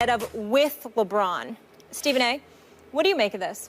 of with LeBron. Stephen A., what do you make of this?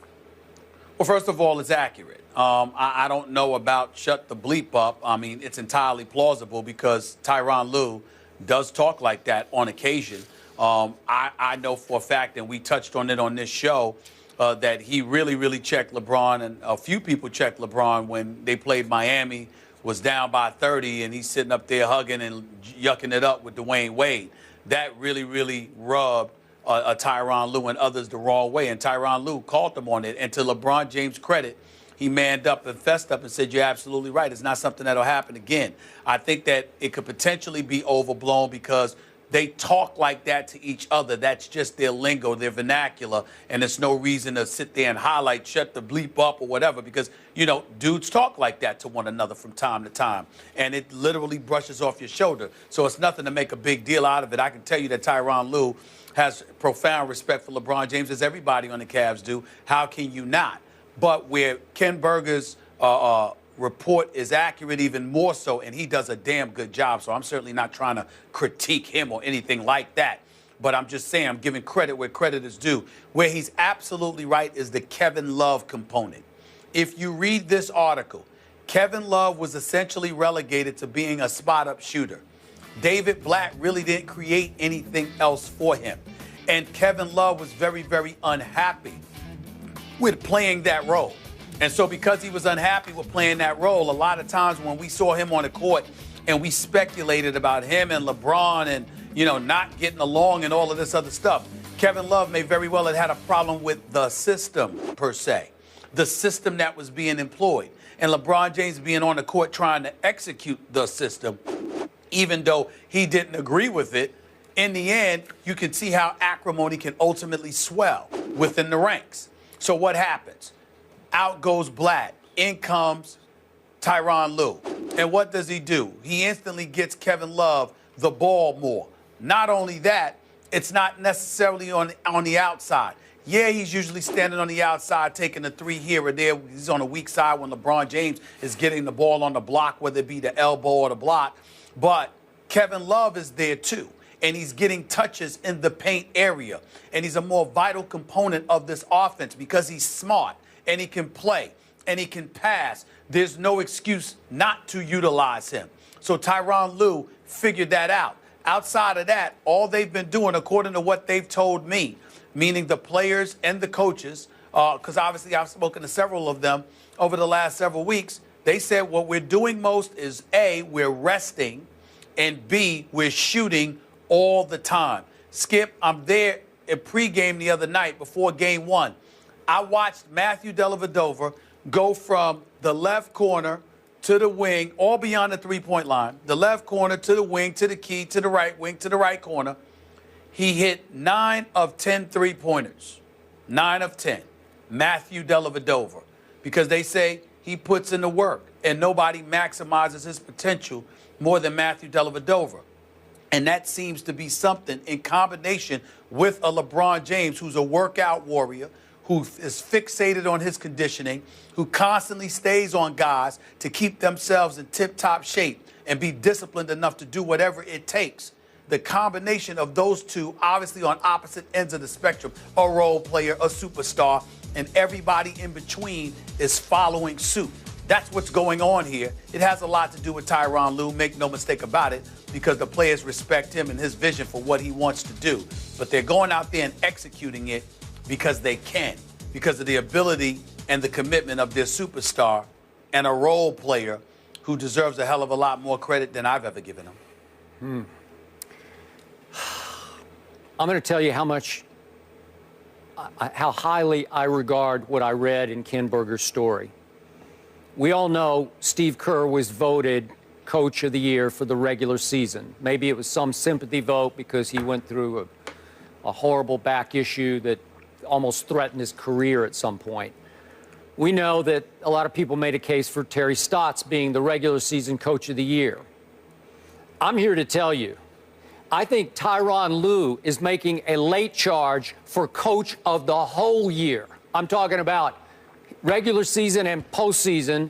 Well, first of all, it's accurate. I don't know about shut the bleep up. I mean, it's entirely plausible because Tyronn Lue does talk like that on occasion. I know for a fact, and we touched on it on this show, that he really checked LeBron, and a few people checked LeBron when they played Miami, was down by 30, and he's sitting up there hugging and yucking it up with Dwayne Wade. That really rubbed Tyronn Lue and others the wrong way, and Tyronn Lue called them on it. And to LeBron James' credit, he manned up and fessed up and said, you're absolutely right. It's not something that'll happen again. I think that it could potentially be overblown because they talk like that to each other. That's just their lingo, their vernacular, and there's no reason to sit there and highlight, shut the bleep up or whatever, because, you know, dudes talk like that to one another from time to time, and it literally brushes off your shoulder. So it's nothing to make a big deal out of it. I can tell you that Tyronn Lue has profound respect for LeBron James, as everybody on the Cavs do. How can you not? But where Ken Berger's report is accurate even more so, and he does a damn good job, so I'm certainly not trying to critique him or anything like that. But I'm just saying, I'm giving credit where credit is due. Where he's absolutely right is the Kevin Love component. If you read this article, Kevin Love was essentially relegated to being a spot-up shooter. David Blatt really didn't create anything else for him. And Kevin Love was very unhappy with playing that role. And so because he was unhappy with playing that role, a lot of times when we saw him on the court and we speculated about him and LeBron and, you know, not getting along and all of this other stuff, Kevin Love may very well have had a problem with the system per se, the system that was being employed. And LeBron James being on the court trying to execute the system, even though he didn't agree with it, in the end, you can see how acrimony can ultimately swell within the ranks. So what happens? Out goes Blatt. In comes Tyronn Lue. And what does he do? He instantly gets Kevin Love the ball more. Not only that, it's not necessarily on the outside. Yeah, he's usually standing on the outside taking a three here or there. He's on the weak side when LeBron James is getting the ball on the block, whether it be the elbow or the block. But Kevin Love is there too. And he's getting touches in the paint area. And he's a more vital component of this offense because he's smart. And he can play, and he can pass. There's no excuse not to utilize him. So Tyronn Lue figured that out. Outside of that, all they've been doing, according to what they've told me, meaning the players and the coaches, because obviously I've spoken to several of them over the last several weeks, they said what we're doing most is A, we're resting, and B, we're shooting all the time. Skip, I'm there at pregame the other night before game one. I watched Matthew Dellavedova go from the left corner to the wing, all beyond the three-point line, the left corner to the wing, to the key, to the right wing, to the right corner. He hit 9 of 10 three-pointers, 9 of 10, Matthew Dellavedova, because they say he puts in the work, and nobody maximizes his potential more than Matthew Dellavedova. And that seems to be something in combination with a LeBron James, who's a workout warrior, who is fixated on his conditioning, who constantly stays on guys to keep themselves in tip-top shape and be disciplined enough to do whatever it takes. The combination of those two, obviously on opposite ends of the spectrum, a role player, a superstar, and everybody in between is following suit. That's what's going on here. It has a lot to do with Tyronn Lue, make no mistake about it, because the players respect him and his vision for what he wants to do. But they're going out there and executing it because they can, because of the ability and the commitment of their superstar and a role player who deserves a hell of a lot more credit than I've ever given him. I'm going to tell you how highly I regard what I read in Ken Berger's story. We all know Steve Kerr was voted Coach of the Year for the regular season. Maybe it was some sympathy vote because he went through a horrible back issue that almost threatened his career at some point. We know that a lot of people made a case for Terry Stotts being the regular season Coach of the Year. I'm here to tell you, I think Tyronn Lue is making a late charge for Coach of the whole year. I'm talking about regular season and postseason.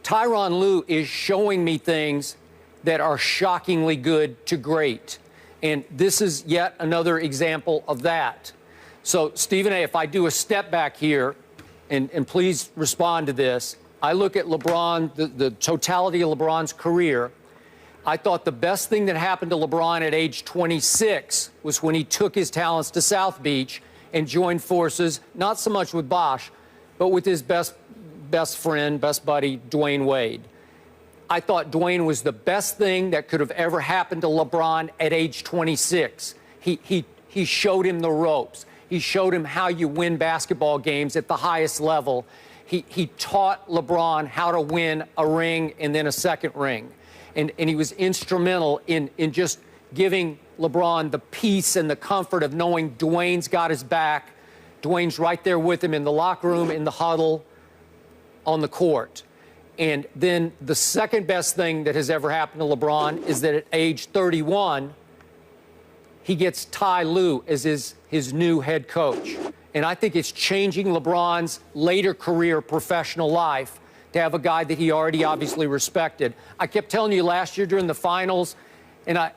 Tyronn Lue is showing me things that are shockingly good to great. And this is yet another example of that. So, Stephen A., if I do a step back here, and please respond to this, I look at LeBron, the totality of LeBron's career. I thought the best thing that happened to LeBron at age 26 was when he took his talents to South Beach and joined forces, not so much with Bosh, but with his best friend, best buddy, Dwayne Wade. I thought Dwayne was the best thing that could have ever happened to LeBron at age 26. He showed him the ropes. He showed him how you win basketball games at the highest level. He taught LeBron how to win a ring and then a second ring. And he was instrumental in just giving LeBron the peace and the comfort of knowing Dwayne's got his back. Dwayne's right there with him in the locker room, in the huddle, on the court. And then the second best thing that has ever happened to LeBron is that at age 31, he gets Ty Lue as his new head coach. And I think it's changing LeBron's later career professional life to have a guy that he already obviously respected. I kept telling you last year during the finals, and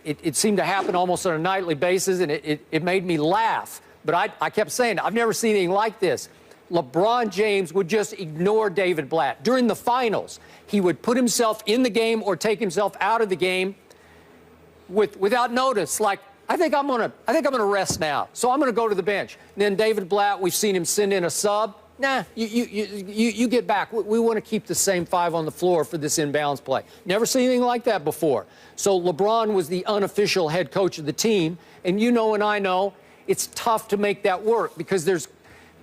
it seemed to happen almost on a nightly basis, and it made me laugh. But I kept saying, I've never seen anything like this. LeBron James would just ignore David Blatt. During the finals, he would put himself in the game or take himself out of the game without notice, like, I think I'm gonna rest now, so I'm gonna go to the bench. And then David Blatt, we've seen him send in a sub. Nah, you get back. We want to keep the same five on the floor for this inbounds play. Never seen anything like that before. So LeBron was the unofficial head coach of the team, and you know and I know it's tough to make that work because there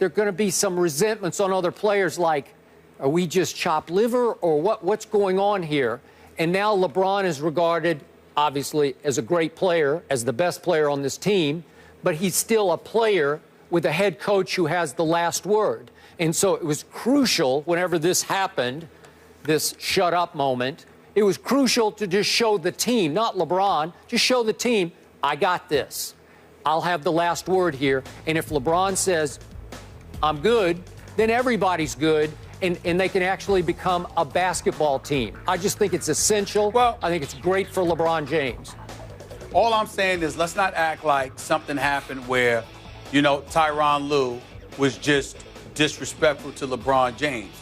are going to be some resentments on other players like, are we just chopped liver or what's going on here? And now LeBron is regarded, obviously, as a great player, as the best player on this team, but he's still a player with a head coach who has the last word. And so it was crucial whenever this happened, this shut up moment, it was crucial to just show the team, not LeBron, just show the team, I got this. I'll have the last word here. And if LeBron says, I'm good, then everybody's good, and they can actually become a basketball team. I just think it's essential. Well, I think it's great for LeBron James. All I'm saying is let's not act like something happened where, Tyronn Lue was just disrespectful to LeBron James.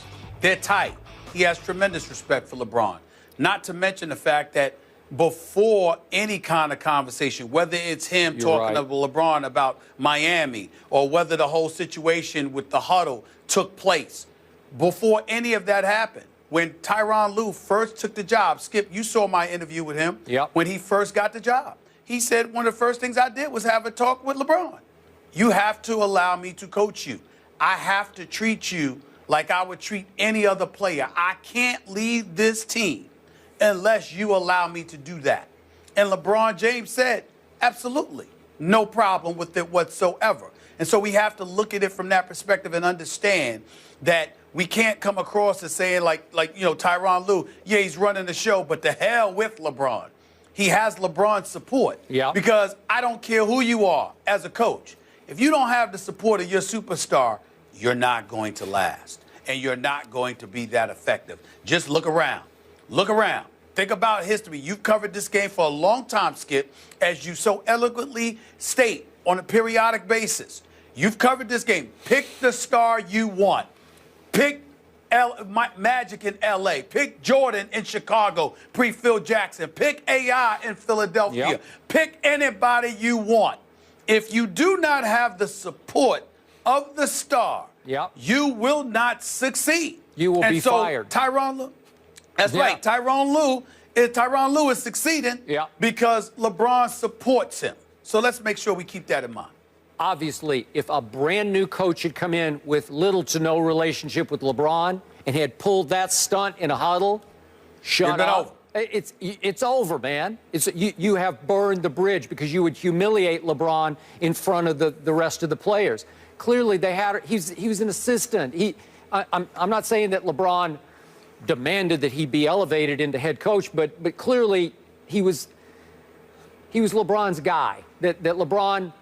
They're tight. He has tremendous respect for LeBron. Not to mention the fact that before any kind of conversation, whether it's him talking to LeBron about Miami or whether the whole situation with the huddle took place, before any of that happened, when Tyronn Lue first took the job, Skip, you saw my interview with him when he first got the job. He said one of the first things I did was have a talk with LeBron. You have to allow me to coach you. I have to treat you like I would treat any other player. I can't lead this team unless you allow me to do that. And LeBron James said, absolutely, no problem with it whatsoever. And so we have to look at it from that perspective and understand that we can't come across as saying like Tyronn Lue, yeah, he's running the show, but the hell with LeBron. He has LeBron's support. Yeah. Because I don't care who you are as a coach. If you don't have the support of your superstar, you're not going to last. And you're not going to be that effective. Just look around. Look around. Think about history. You've covered this game for a long time, Skip, as you so eloquently state on a periodic basis. You've covered this game. Pick the star you want. Pick Magic in L.A. Pick Jordan in Chicago, pre-Phil Jackson. Pick AI in Philadelphia. Yep. Pick anybody you want. If you do not have the support of the star, you will not succeed. You will be fired. Tyronn Lue, that's right. Tyronn Lue is succeeding because LeBron supports him. So let's make sure we keep that in mind. Obviously, if a brand new coach had come in with little to no relationship with LeBron and had pulled that stunt in a huddle, shut up. It's over, man. You have burned the bridge because you would humiliate LeBron in front of the rest of the players. Clearly, he was an assistant. I'm not saying that LeBron demanded that he be elevated into head coach, but clearly he was LeBron's guy. That LeBron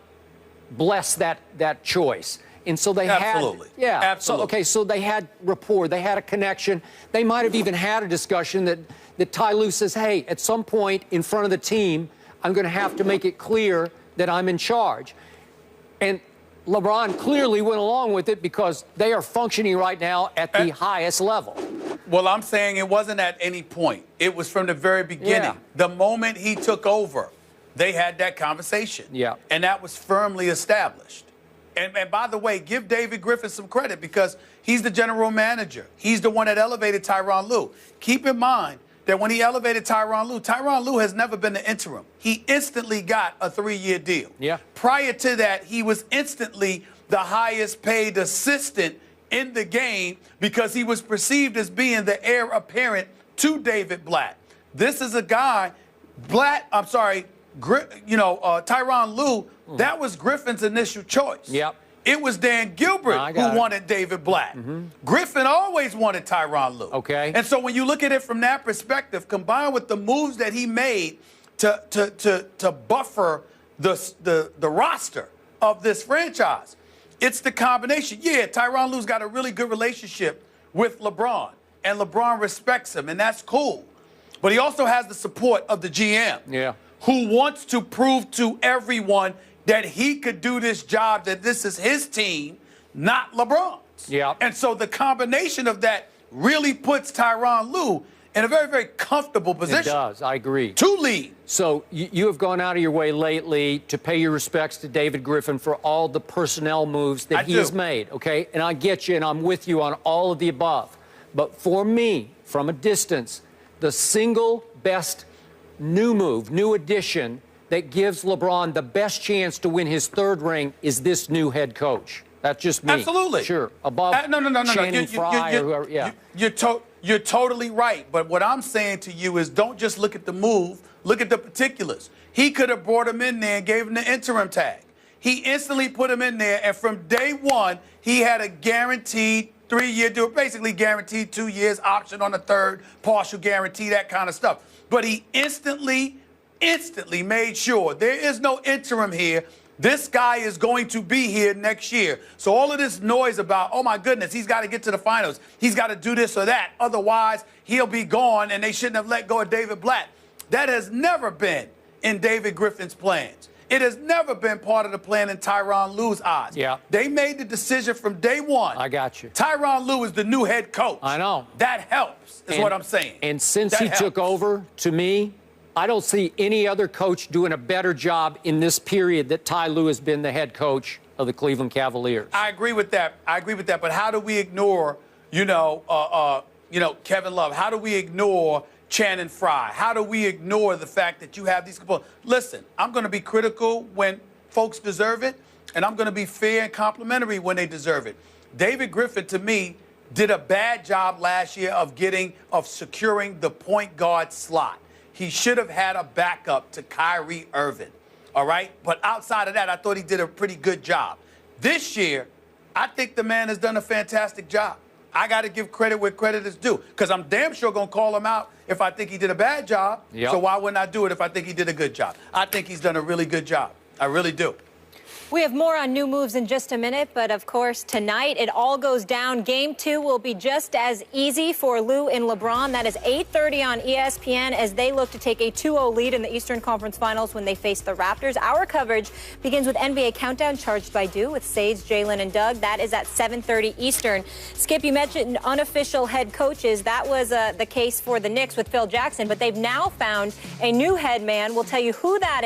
blessed that choice. And so they absolutely. So they had rapport, they had a connection. They might have even had a discussion that Ty Lue says, hey, at some point in front of the team, I'm going to have to make it clear that I'm in charge. And LeBron clearly went along with it because they are functioning right now at the highest level. Well, I'm saying it wasn't at any point. It was from the very beginning. Yeah. The moment he took over, they had that conversation. Yeah. And that was firmly established. And by the way, give David Griffin some credit because he's the general manager. He's the one that elevated Tyronn Lue. Keep in mind that when he elevated Tyronn Lue has never been the interim. He instantly got a 3-year deal. Yeah. Prior to that, he was instantly the highest paid assistant in the game because he was perceived as being the heir apparent to David Blatt. This is a guy, Tyronn Lue, that was Griffin's initial choice. Yep. It was Dan Gilbert who wanted David Blatt. Griffin always wanted Tyronn Lue. Okay. And so when you look at it from that perspective, combined with the moves that he made to buffer the roster of this franchise, it's the combination. Yeah, Tyronn Lue's got a really good relationship with LeBron, and LeBron respects him, and that's cool. But he also has the support of the GM, who wants to prove to everyone that he could do this job, that this is his team, not LeBron's. Yeah. And so the combination of that really puts Tyronn Lue in a very, very comfortable position. It does. I agree. To lead. So you have gone out of your way lately to pay your respects to David Griffin for all the personnel moves that he has made, okay? And I get you, and I'm with you on all of the above. But for me, from a distance, the single best new move, new addition that gives LeBron the best chance to win his 3rd ring is this new head coach. That's just me. Absolutely. Sure. Above Channing Frye or whoever. Yeah. You're totally right. But what I'm saying to you is don't just look at the move, look at the particulars. He could have brought him in there and gave him the interim tag. He instantly put him in there, and from day one, he had a guaranteed 3-year deal, basically guaranteed 2 years, option on the 3rd, partial guarantee, that kind of stuff. But he instantly made sure there is no interim here. This guy is going to be here next year. So all of this noise about, oh, my goodness, he's got to get to the finals. He's got to do this or that. Otherwise, he'll be gone, and they shouldn't have let go of David Blatt. That has never been in David Griffin's plans. It has never been part of the plan in Tyronn Lue's eyes. Yeah. They made the decision from day one. I got you. Tyronn Lue is the new head coach. I know. That helps, is what I'm saying. And since he took over, to me, I don't see any other coach doing a better job in this period that Ty Lue has been the head coach of the Cleveland Cavaliers. I agree with that. But how do we ignore, Kevin Love? How do we ignore Channing Frye? How do we ignore the fact that you have these components? Listen, I'm going to be critical when folks deserve it, and I'm going to be fair and complimentary when they deserve it. David Griffin, to me, did a bad job last year of securing the point guard slot. He should have had a backup to Kyrie Irving, all right? But outside of that, I thought he did a pretty good job. This year, I think the man has done a fantastic job. I got to give credit where credit is due because I'm damn sure going to call him out if I think he did a bad job. Yep. So why wouldn't I do it if I think he did a good job? I think he's done a really good job. I really do. We have more on new moves in just a minute, but of course, tonight it all goes down. Game 2 will be just as easy for Lue and LeBron. That is 8:30 on ESPN as they look to take a 2-0 lead in the Eastern Conference Finals when they face the Raptors. Our coverage begins with NBA Countdown, charged by Dew with Sage, Jalen, and Doug. That is at 7:30 Eastern. Skip, you mentioned unofficial head coaches. That was the case for the Knicks with Phil Jackson, but they've now found a new head man. We'll tell you who that is.